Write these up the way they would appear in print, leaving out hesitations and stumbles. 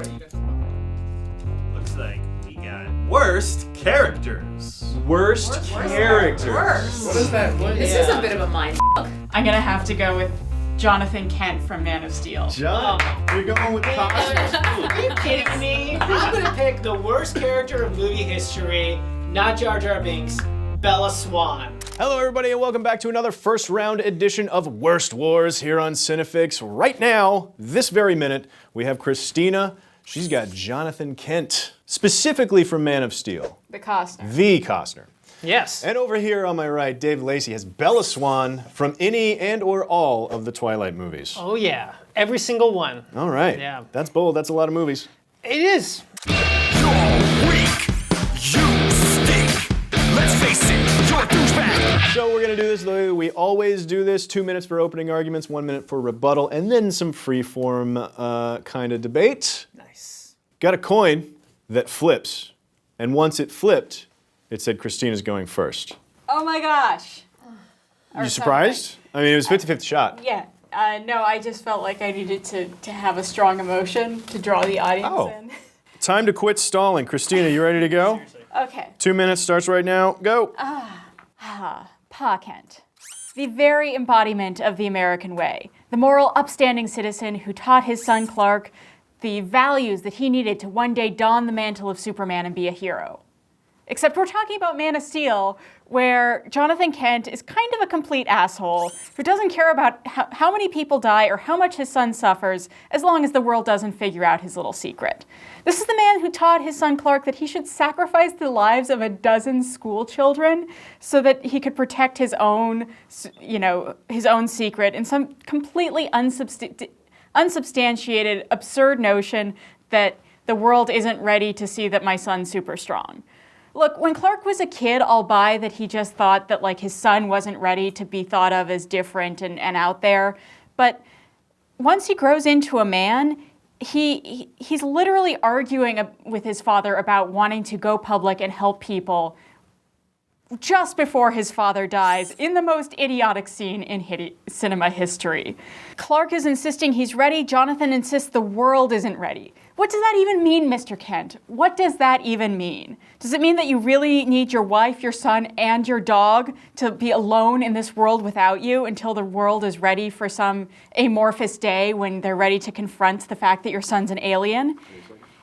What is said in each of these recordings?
what do you guys Looks like we got worst characters. Worst characters. Worst. What is that? This is a bit of a mind f***. I'm gonna have to go with Jonathan Kent from Man of Steel. John, you're going with Costner. Are you kidding me? I'm gonna pick the worst character of movie history, not Jar Jar Binks, Bella Swan. Hello, everybody, and welcome back to another first round edition of Worst Wars here on CineFix. Right now, this very minute, we have Christina. She's got Jonathan Kent, specifically from Man of Steel. The Costner. The Costner. Yes. And over here on my right, Dave Lacey has Bella Swan from any and or all of the Twilight movies. Oh yeah, every single one. All right. Yeah. That's bold. That's a lot of movies. It is. You're weak. You stink. Let's face it, you're a douchebag. So we're going to do this the way we always do this. 2 minutes for opening arguments, 1 minute for rebuttal, and then some free-form kind of debate. Nice. Got a coin that flips, and once it flipped, it said Christina's going first. Oh my gosh. You surprised? I mean, it was 50-50 shot. Yeah. No, I just felt like I needed to have a strong emotion to draw the audience in. Time to quit stalling. Christina, you ready to go? Okay. 2 minutes starts right now. Go. Pa Kent. The very embodiment of the American way. The moral, upstanding citizen who taught his son Clark the values that he needed to one day don the mantle of Superman and be a hero. Except we're talking about Man of Steel, where Jonathan Kent is kind of a complete asshole who doesn't care about how many people die or how much his son suffers, as long as the world doesn't figure out his little secret. This is the man who taught his son Clark that he should sacrifice the lives of a dozen school children so that he could protect his own, his own secret in some completely unsubstantiated, absurd notion that the world isn't ready to see that my son's super strong. Look, when Clark was a kid, I'll buy that he just thought that like his son wasn't ready to be thought of as different and out there. But once he grows into a man, he's literally arguing with his father about wanting to go public and help people just before his father dies in the most idiotic scene in cinema history. Clark is insisting he's ready. Jonathan insists the world isn't ready. What does that even mean, Mr. Kent? What does that even mean? Does it mean that you really need your wife, your son, and your dog to be alone in this world without you until the world is ready for some amorphous day when they're ready to confront the fact that your son's an alien?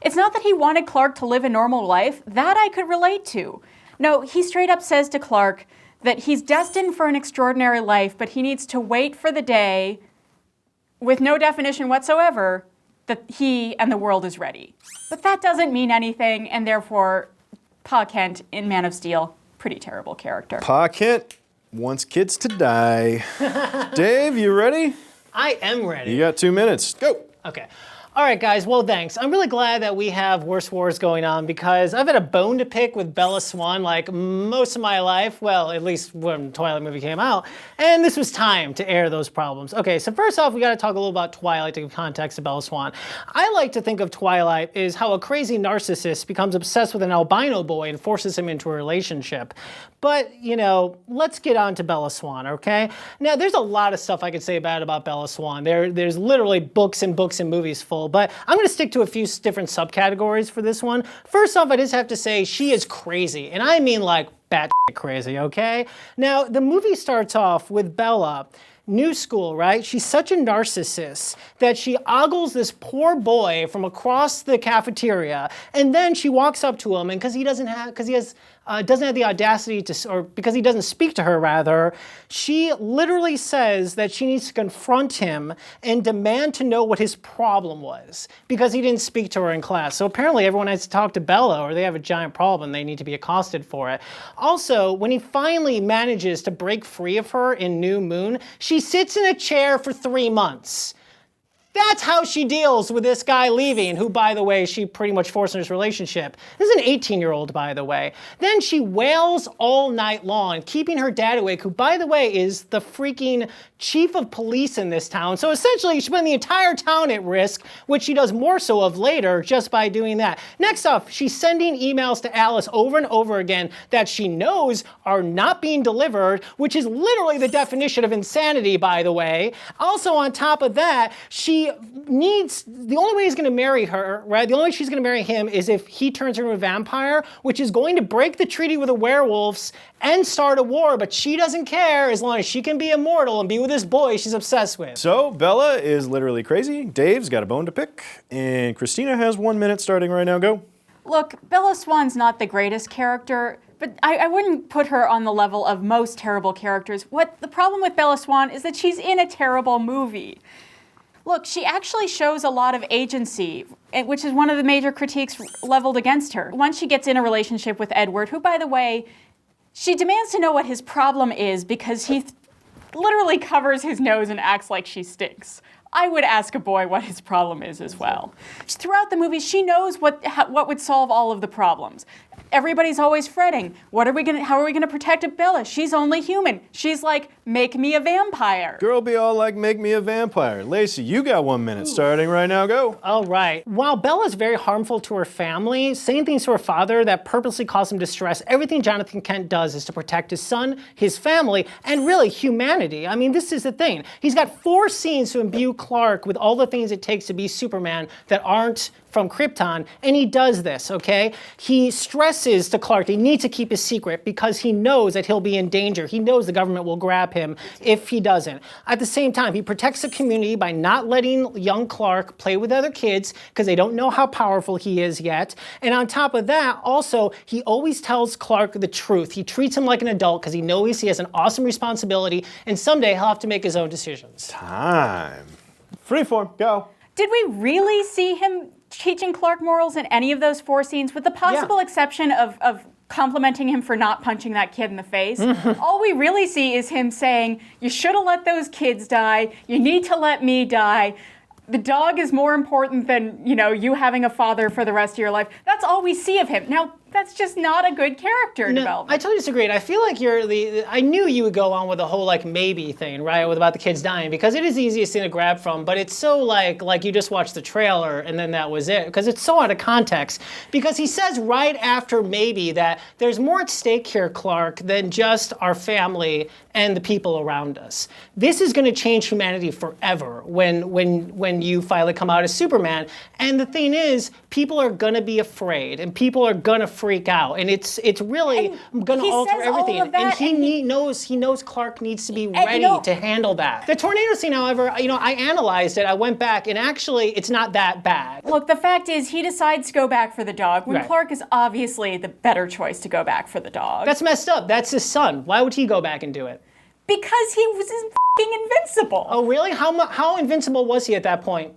It's not that he wanted Clark to live a normal life. That I could relate to. No, he straight up says to Clark that he's destined for an extraordinary life, but he needs to wait for the day, with no definition whatsoever, that he and the world is ready. But that doesn't mean anything, and therefore, Pa Kent in Man of Steel, pretty terrible character. Pa Kent wants kids to die. Dave, you ready? I am ready. You got 2 minutes. Go. Okay. All right, guys, well, thanks. I'm really glad that we have Worst Wars going on because I've had a bone to pick with Bella Swan like most of my life, well, at least when the Twilight movie came out, and this was time to air those problems. Okay, so first off, we gotta talk a little about Twilight to give context to Bella Swan. I like to think of Twilight as how a crazy narcissist becomes obsessed with an albino boy and forces him into a relationship. But, let's get on to Bella Swan, okay? Now, there's a lot of stuff I could say about Bella Swan. There's literally books and books and movies full, but I'm gonna stick to a few different subcategories for this one. First off, I just have to say she is crazy, and I mean like batshit crazy, okay? Now, the movie starts off with Bella, new school, right? She's such a narcissist that she ogles this poor boy from across the cafeteria, and then she walks up to him, and because he doesn't have the audacity to, or because he doesn't speak to her rather, she literally says that she needs to confront him and demand to know what his problem was because he didn't speak to her in class. So apparently everyone has to talk to Bella or they have a giant problem. They need to be accosted for it. Also, when he finally manages to break free of her in New Moon, she sits in a chair for 3 months. That's how she deals with this guy leaving, who, by the way, she pretty much forced in his relationship. This is an 18-year-old, by the way. Then she wails all night long, keeping her dad awake, who, by the way, is the freaking chief of police in this town. So essentially, she's putting the entire town at risk, which she does more so of later just by doing that. Next up, she's sending emails to Alice over and over again that she knows are not being delivered, which is literally the definition of insanity, by the way. Also, on top of that, she the only way he's gonna marry her, right? The only way she's gonna marry him is if he turns her into a vampire, which is going to break the treaty with the werewolves and start a war, but she doesn't care as long as she can be immortal and be with this boy she's obsessed with. So Bella is literally crazy, Dave's got a bone to pick, and Christina has 1 minute starting right now, go. Look, Bella Swan's not the greatest character, but I wouldn't put her on the level of most terrible characters. The problem with Bella Swan is that she's in a terrible movie. Look, she actually shows a lot of agency, which is one of the major critiques leveled against her. Once she gets in a relationship with Edward, who, by the way, she demands to know what his problem is because he literally covers his nose and acts like she stinks. I would ask a boy what his problem is as well. Throughout the movie, she knows what would solve all of the problems. Everybody's always fretting. How are we gonna protect Bella? She's only human. She's like, make me a vampire. Girl be all like, make me a vampire. Lacey, you got 1 minute starting right now, go. All right. While Bella's very harmful to her family, saying things to her father that purposely cause him distress, everything Jonathan Kent does is to protect his son, his family, and really humanity. I mean, this is the thing. He's got 4 scenes to imbue Clark with all the things it takes to be Superman that aren't from Krypton, and he does this, okay? He stresses to Clark he needs to keep his secret because he knows that he'll be in danger. He knows the government will grab him if he doesn't. At the same time, he protects the community by not letting young Clark play with other kids because they don't know how powerful he is yet. And on top of that, also, he always tells Clark the truth. He treats him like an adult because he knows he has an awesome responsibility, and someday he'll have to make his own decisions. Time. Freeform, go. Did we really see him teaching Clark morals in any of those 4 scenes, with the possible exception of complimenting him for not punching that kid in the face? All we really see is him saying, you should have let those kids die, you need to let me die, the dog is more important than, you having a father for the rest of your life. That's all we see of him. Now, that's just not a good character development. I totally disagree. And I feel like I knew you would go on with the whole like maybe thing, right? With about the kids dying, because it is the easiest thing to grab from, but it's so like you just watched the trailer and then that was it. Because it's so out of context. Because he says right after maybe that there's more at stake here, Clark, than just our family and the people around us. This is gonna change humanity forever when you finally come out as Superman. And the thing is, people are gonna be afraid and people are gonna freak out, and it's really going to alter everything. And he knows Clark needs to be ready to handle that. The tornado scene, however, I analyzed it. I went back, and actually, it's not that bad. Look, the fact is, he decides to go back for the dog when Clark is obviously the better choice to go back for the dog. That's messed up. That's his son. Why would he go back and do it? Because he was f***ing invincible. Oh, really? How invincible was he at that point?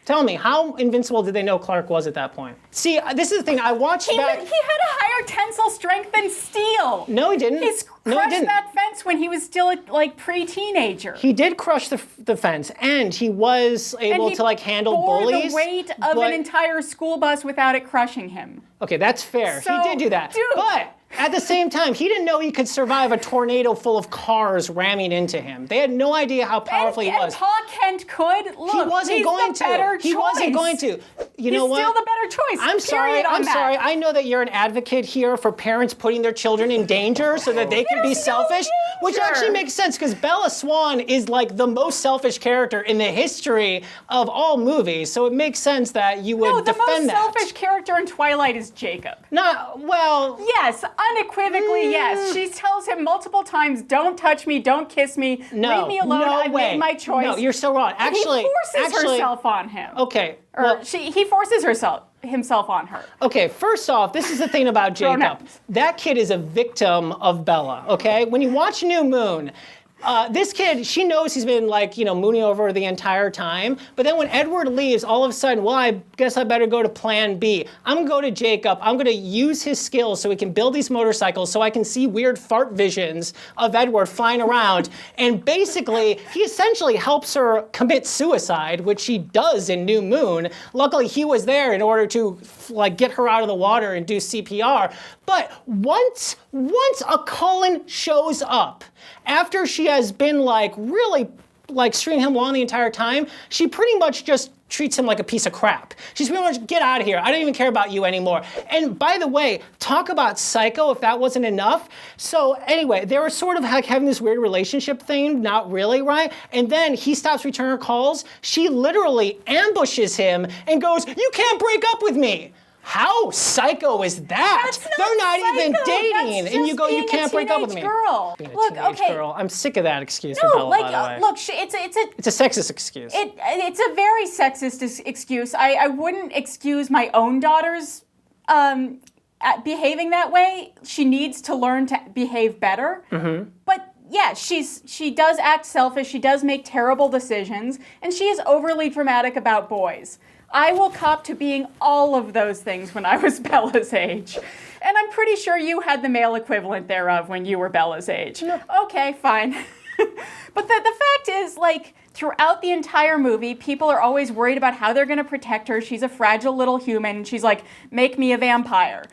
Tell me, how invincible did they know Clark was at that point? See, this is the thing, I watched back... He had a higher tensile strength than steel. No, he didn't. He crushed that fence when he was still a pre-teenager. He did crush the fence, and he was able to handle bullies. The weight of an entire school bus without it crushing him. Okay, that's fair. So, he did do that. Dude. But at the same time, he didn't know he could survive a tornado full of cars ramming into him. They had no idea how powerful he was. And Pa Kent could. Look, he wasn't going to. He wasn't going to. You know what? He's still the better choice. I'm sorry. I'm sorry. I know that you're an advocate here for parents putting their children in danger so that they can be selfish, which actually makes sense because Bella Swan is like the most selfish character in the history of all movies. So it makes sense that you would defend that. No, the most selfish character in Twilight is Jacob. Yes, unequivocally, yes. She tells him multiple times, don't touch me, don't kiss me, leave me alone, I've made my choice. No, you're so wrong. Actually, he forces herself on him. Okay. He forces himself on her. Okay, first off, this is the thing about Jacob. That kid is a victim of Bella, okay? When you watch New Moon, this kid, she knows he's been mooning over her the entire time. But then when Edward leaves, all of a sudden, well, I guess I better go to plan B. I'm gonna go to Jacob. I'm gonna use his skills so he can build these motorcycles so I can see weird fart visions of Edward flying around. And basically, he essentially helps her commit suicide, which she does in New Moon. Luckily, he was there in order to get her out of the water and do CPR. But once a Cullen shows up, after she has been really like stringing him along the entire time, she pretty much just treats him like a piece of crap. She's pretty much, get out of here. I don't even care about you anymore. And by the way, talk about psycho if that wasn't enough. So anyway, they were sort of like having this weird relationship thing, not really, right? And then he stops returning her calls. She literally ambushes him and goes, "You can't break up with me." How psycho is that? They're not even dating, and you go, "You can't break up with me." Girl. Being a Look, teenage okay. girl. I'm sick of that excuse for Bella, by the way. Look, It's a sexist excuse. it's a very sexist excuse. I wouldn't excuse my own daughter's at behaving that way. She needs to learn to behave better. But yeah, she does act selfish. She does make terrible decisions, and she is overly dramatic about boys. I will cop to being all of those things when I was Bella's age. And I'm pretty sure you had the male equivalent thereof when you were Bella's age. No. Okay, fine. But the fact is, like, throughout the entire movie, people are always worried about how they're going to protect her. She's a fragile little human, and she's like, "Make me a vampire."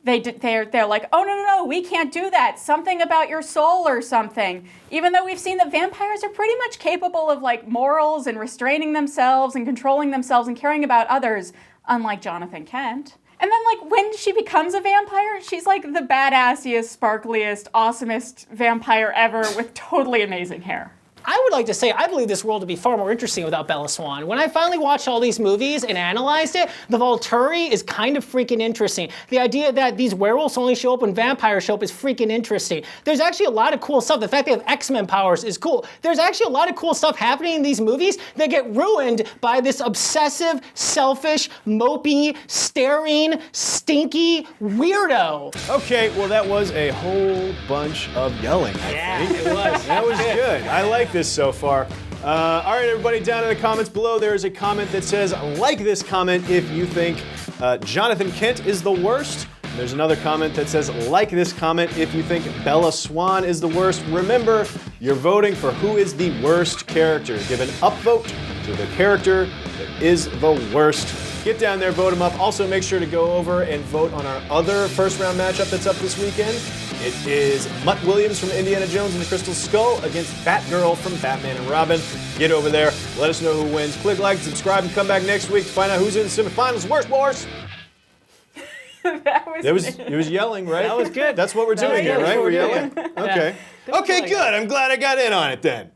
They're like, "Oh, no, we can't do that. Something about your soul or something." Even though we've seen that vampires are pretty much capable of like morals and restraining themselves and controlling themselves and caring about others, unlike Jonathan Kent. And then like when she becomes a vampire, she's like the badassiest, sparkliest, awesomest vampire ever with totally amazing hair. I would like to say I believe this world would be far more interesting without Bella Swan. When I finally watched all these movies and analyzed it, the Volturi is kind of freaking interesting. The idea that these werewolves only show up when vampires show up is freaking interesting. There's actually a lot of cool stuff. The fact they have X-Men powers is cool. There's actually a lot of cool stuff happening in these movies that get ruined by this obsessive, selfish, mopey, staring, stinky weirdo. Okay, well that was a whole bunch of yelling, I think. It was. That was good. I like this so far. All right, everybody, down in the comments below, there is a comment that says, like this comment if you think Jonathan Kent is the worst. There's another comment that says, like this comment if you think Bella Swan is the worst. Remember, you're voting for who is the worst character. Give an upvote to the character that is the worst. Get down there, vote them up. Also, make sure to go over and vote on our other first round matchup that's up this weekend. It is Mutt Williams from Indiana Jones and the Crystal Skull against Batgirl from Batman and Robin. Get over there, let us know who wins. Click like, subscribe, and come back next week to find out who's in the semifinals. Worst wars! It was yelling, right? That was good. That's what we're doing here, right? We're yelling? Yeah. Okay. Yeah. Okay, good. I'm glad I got in on it then.